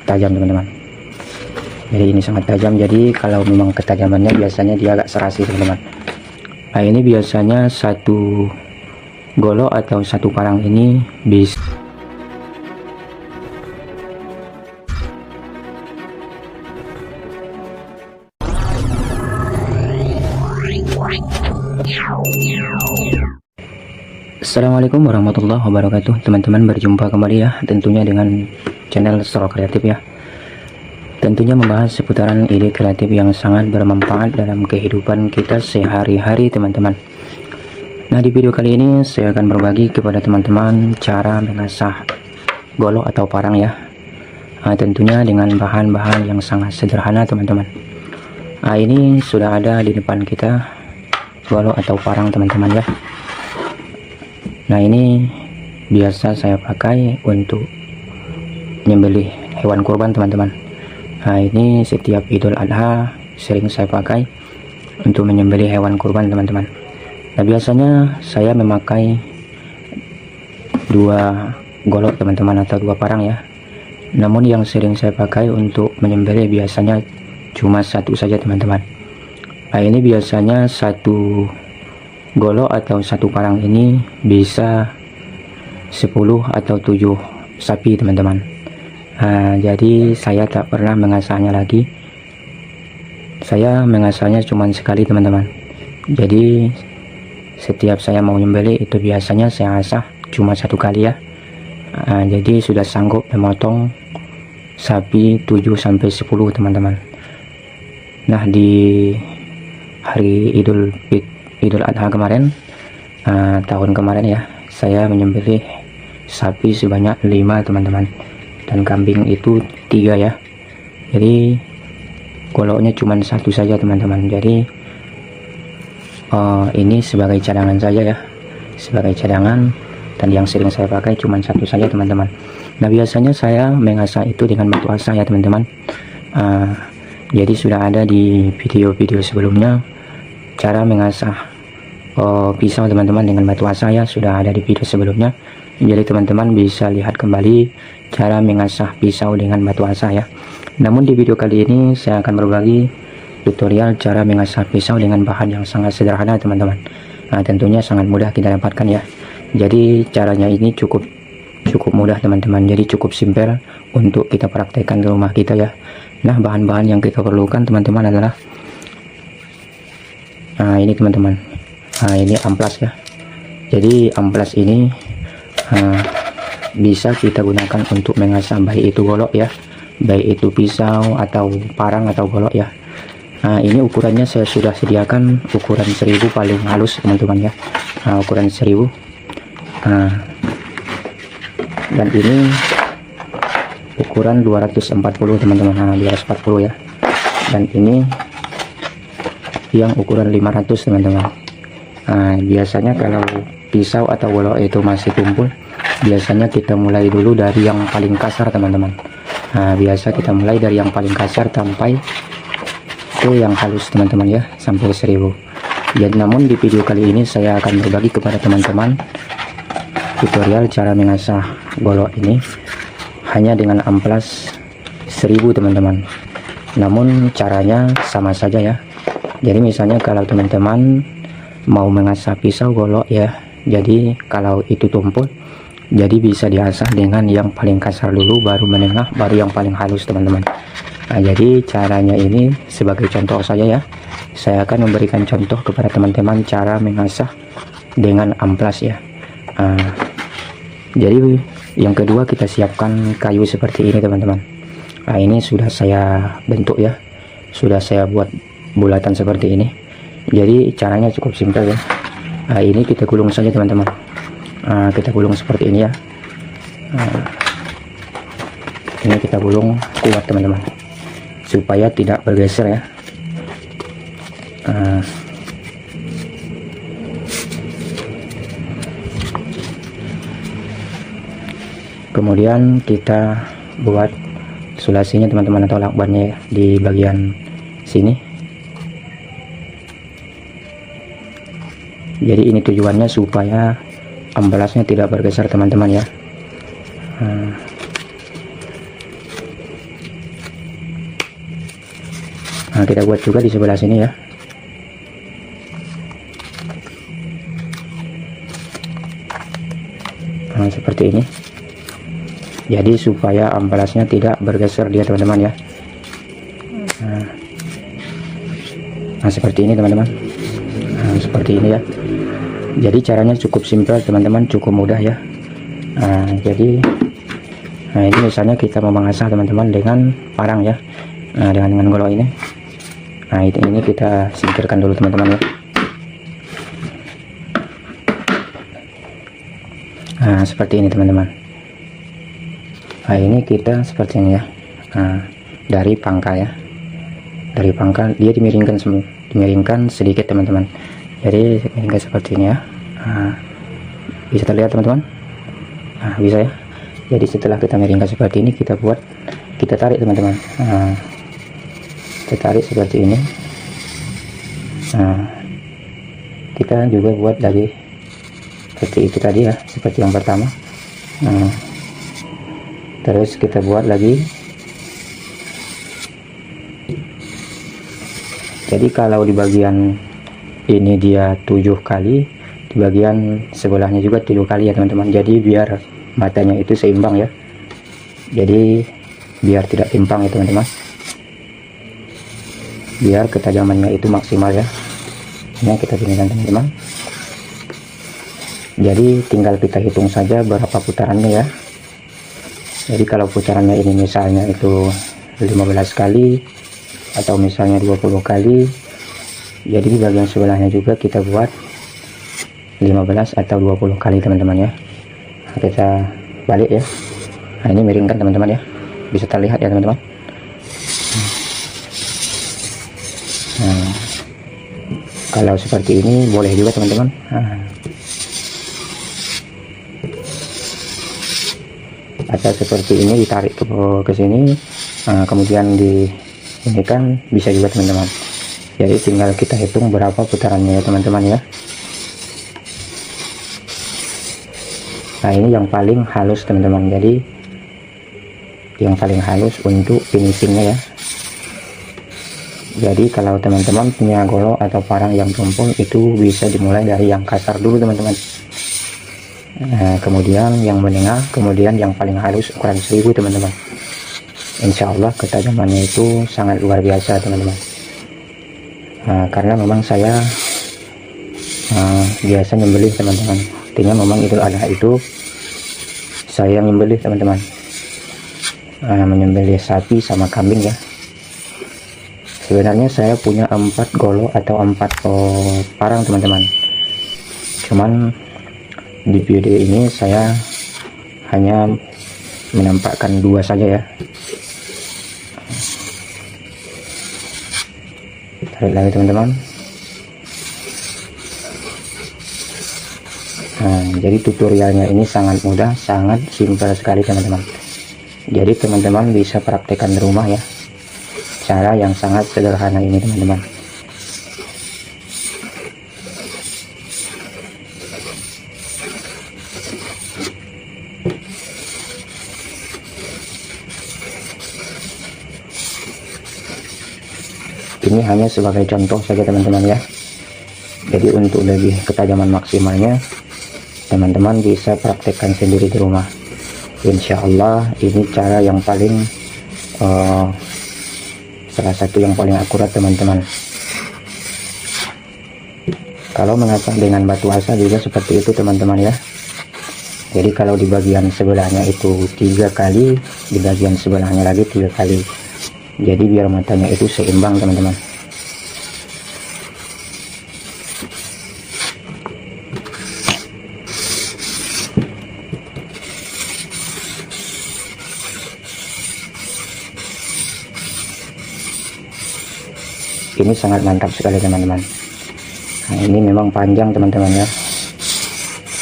tajam teman-teman. Jadi ini sangat tajam, jadi kalau memang ketajamannya biasanya dia agak serasi teman-teman. Nah ini biasanya satu golok atau satu parang ini bisa Assalamualaikum warahmatullahi wabarakatuh. Teman-teman, berjumpa kembali ya, tentunya dengan channel Sro Kreatif ya. Tentunya membahas seputaran ide kreatif yang sangat bermanfaat dalam kehidupan kita sehari-hari teman-teman. Nah di video kali ini saya akan berbagi kepada teman-teman cara mengasah golok atau parang ya. Nah, tentunya dengan bahan-bahan yang sangat sederhana teman-teman. Nah ini sudah ada di depan kita golok atau parang teman-teman ya. Nah ini biasa saya pakai untuk menyembelih hewan kurban teman-teman. Nah ini setiap Idul Adha sering saya pakai untuk menyembelih hewan kurban teman-teman. Nah biasanya saya memakai dua golok teman-teman atau dua parang ya. Namun yang sering saya pakai untuk menyembelih biasanya cuma satu saja teman-teman. Nah ini biasanya satu golok atau satu parang ini bisa 10 atau 7 sapi teman-teman. Nah, jadi saya tak pernah mengasahnya lagi. Saya mengasahnya cuma sekali teman-teman. Jadi setiap saya mau nyembelih itu biasanya saya asah cuma satu kali ya. Nah, jadi sudah sanggup memotong sapi 7 sampai 10 teman-teman. Nah di hari Idul Adha kemarin, tahun kemarin ya, saya menyembelih sapi sebanyak 5 teman-teman, dan kambing itu 3 ya. Jadi goloknya cuma satu saja teman-teman. Jadi ini sebagai cadangan saja ya, sebagai cadangan, dan yang sering saya pakai cuma satu saja teman-teman. Nah biasanya saya mengasah itu dengan batu asah ya teman-teman. Jadi sudah ada di video-video sebelumnya cara mengasah pisau teman-teman dengan batu asah ya, sudah ada di video sebelumnya. Jadi teman-teman bisa lihat kembali cara mengasah pisau dengan batu asah ya. Namun di video kali ini saya akan berbagi tutorial cara mengasah pisau dengan bahan yang sangat sederhana teman-teman. Nah tentunya sangat mudah kita dapatkan ya. Jadi caranya ini cukup mudah teman-teman, jadi cukup simpel untuk kita praktekkan di rumah kita ya. Nah bahan-bahan yang kita perlukan teman-teman adalah ini teman-teman. Ini amplas ya. Jadi amplas ini bisa kita gunakan untuk mengasah baik itu golok ya, baik itu pisau atau parang atau golok ya. Ini ukurannya saya sudah sediakan ukuran 1000 paling halus teman-teman ya. Ukuran 1000. Dan ini ukuran 240 teman-teman. 240 ya. Dan ini yang ukuran 500 teman-teman. Biasanya kalau pisau atau golok itu masih tumpul, biasanya kita mulai dulu dari yang paling kasar teman-teman. Biasa kita mulai dari yang paling kasar sampai ke yang halus teman-teman ya, sampai 1000. Jadi namun di video kali ini saya akan berbagi kepada teman-teman tutorial cara mengasah golok ini hanya dengan amplas 1000 teman-teman. Namun caranya sama saja ya. Jadi misalnya kalau teman-teman mau mengasah pisau golok ya, jadi kalau itu tumpul, jadi bisa diasah dengan yang paling kasar dulu, baru menengah, baru yang paling halus teman-teman. Nah jadi caranya ini sebagai contoh saja ya, saya akan memberikan contoh kepada teman-teman cara mengasah dengan amplas ya. Jadi yang kedua kita siapkan kayu seperti ini teman-teman. Nah ini sudah saya bentuk ya, sudah saya buat bulatan seperti ini. Jadi caranya cukup simpel ya. Ini kita gulung saja teman-teman. Kita gulung seperti ini ya. Ini kita gulung kuat teman-teman, supaya tidak bergeser ya. Kemudian kita buat sulasinya teman-teman, atau lakbannya di bagian sini. Jadi ini tujuannya supaya amplasnya tidak bergeser teman-teman ya. Nah, kita buat juga di sebelah sini ya. Nah, seperti ini. Jadi supaya amplasnya tidak bergeser dia teman-teman ya. Nah, seperti ini teman-teman. Nah, seperti ini ya. Jadi caranya cukup simpel teman-teman, cukup mudah ya. Nah, jadi ini misalnya kita mau mengasah teman-teman dengan parang ya. Nah, dengan golok ini. Nah, ini kita singkirkan dulu teman-teman ya. Nah, seperti ini teman-teman. Nah, ini kita seperti ini ya. Nah, dari pangkal ya. Dari pangkal dia dimiringkan semua, dimiringkan sedikit teman-teman. Jadi dimiringkan seperti ini ya. Nah, bisa terlihat teman-teman. Nah, bisa ya. Jadi setelah kita miringkan seperti ini, kita tarik teman-teman. Nah, kita tarik seperti ini. Nah, kita juga buat lagi seperti itu tadi ya, seperti yang pertama. Nah, terus kita buat lagi. Jadi kalau di bagian ini dia 7 kali, di bagian sebelahnya juga 7 kali ya teman-teman. Jadi biar matanya itu seimbang ya. Jadi biar tidak timpang ya teman-teman. Biar ketajamannya itu maksimal ya. Ini yang kita gunakan teman-teman. Jadi tinggal kita hitung saja berapa putarannya ya. Jadi kalau putarannya ini misalnya itu 15 kali atau misalnya 20 kali, jadi di bagian sebelahnya juga kita buat 15 atau 20 kali teman-teman ya. Nah, kita balik ya. Nah, ini miringkan teman-teman ya, bisa terlihat ya teman-teman. Nah, kalau seperti ini boleh juga teman-teman. Nah, atau seperti ini ditarik ke sini, kemudian ini kan bisa juga teman-teman. Jadi tinggal kita hitung berapa putarannya ya teman-teman ya. Nah, ini yang paling halus teman-teman. Jadi yang paling halus untuk finishingnya ya. Jadi kalau teman-teman punya golok atau parang yang tumpul, itu bisa dimulai dari yang kasar dulu teman-teman. Nah, kemudian yang menengah, kemudian yang paling halus ukuran 1000 teman-teman. Insya Allah ketajamannya itu sangat luar biasa teman-teman. Nah, karena memang saya biasa nyembelih teman-teman. Artinya memang Idul Adha itu saya nyembelih teman-teman. Menyembelih sapi sama kambing ya. Sebenarnya saya punya 4 golok atau 4 parang teman-teman. Cuman di video ini saya hanya menampakkan 2 saja ya. Tarik lagi teman-teman. Nah, jadi tutorialnya ini sangat mudah, sangat simpel sekali teman-teman. Jadi teman-teman bisa praktekkan di rumah ya, cara yang sangat sederhana ini teman-teman. Ini hanya sebagai contoh saja teman-teman ya. Jadi untuk lebih ketajaman maksimalnya, teman-teman bisa praktekkan sendiri di rumah. Insya Allah ini cara yang paling salah satu yang paling akurat teman-teman. Kalau mengasah dengan batu asa juga seperti itu teman-teman ya. Jadi kalau di bagian sebelahnya itu 3 kali, di bagian sebelahnya lagi 3 kali. Jadi biar matanya itu seimbang teman-teman. Ini sangat mantap sekali teman-teman. Nah, ini memang panjang teman-teman ya,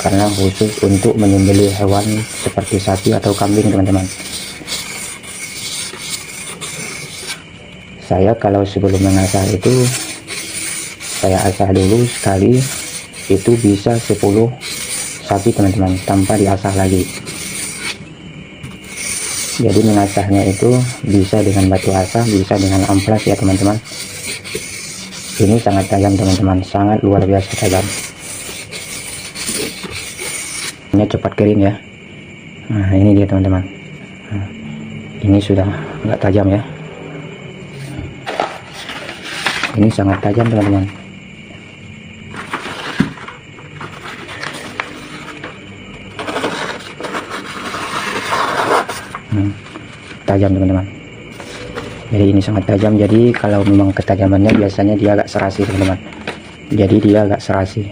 karena khusus untuk menyembelih hewan seperti sapi atau kambing teman-teman. Saya kalau sebelum mengasah itu saya asah dulu sekali, itu bisa 10 sapi teman-teman tanpa diasah lagi. Jadi mengasahnya itu bisa dengan batu asah, bisa dengan amplas ya teman-teman. Ini sangat tajam teman-teman, sangat luar biasa tajam. Ini cepat kering ya. Nah ini dia teman-teman. Nah, ini sudah nggak tajam ya. Ini sangat tajam teman-teman. Tajam teman-teman. Jadi ini sangat tajam. Jadi kalau memang ketajamannya biasanya dia agak serasi teman-teman. Jadi dia agak serasi.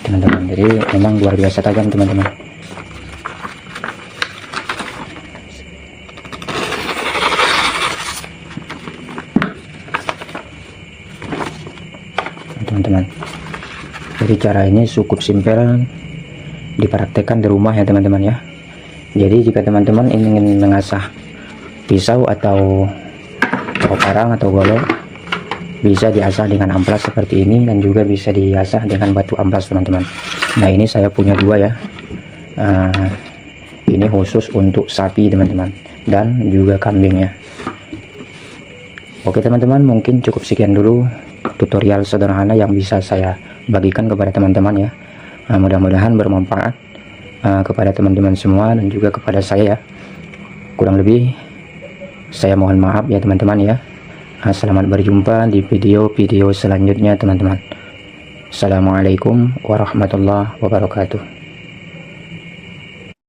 Teman-teman, jadi memang luar biasa tajam teman-teman. Teman-teman, jadi cara ini cukup simpel, dipraktekkan di rumah ya teman-teman ya. Jadi jika teman-teman ingin mengasah pisau atau parang atau golok, bisa diasah dengan amplas seperti ini, dan juga bisa diasah dengan batu amplas teman-teman. Nah ini saya punya dua ya. Ini khusus untuk sapi teman-teman, dan juga kambing ya. Oke teman-teman, mungkin cukup sekian dulu tutorial sederhana yang bisa saya bagikan kepada teman-teman ya. Mudah-mudahan bermanfaat kepada teman-teman semua dan juga kepada saya ya. Kurang lebih saya mohon maaf ya teman-teman ya. Selamat berjumpa di video-video selanjutnya teman-teman. Assalamualaikum warahmatullahi wabarakatuh.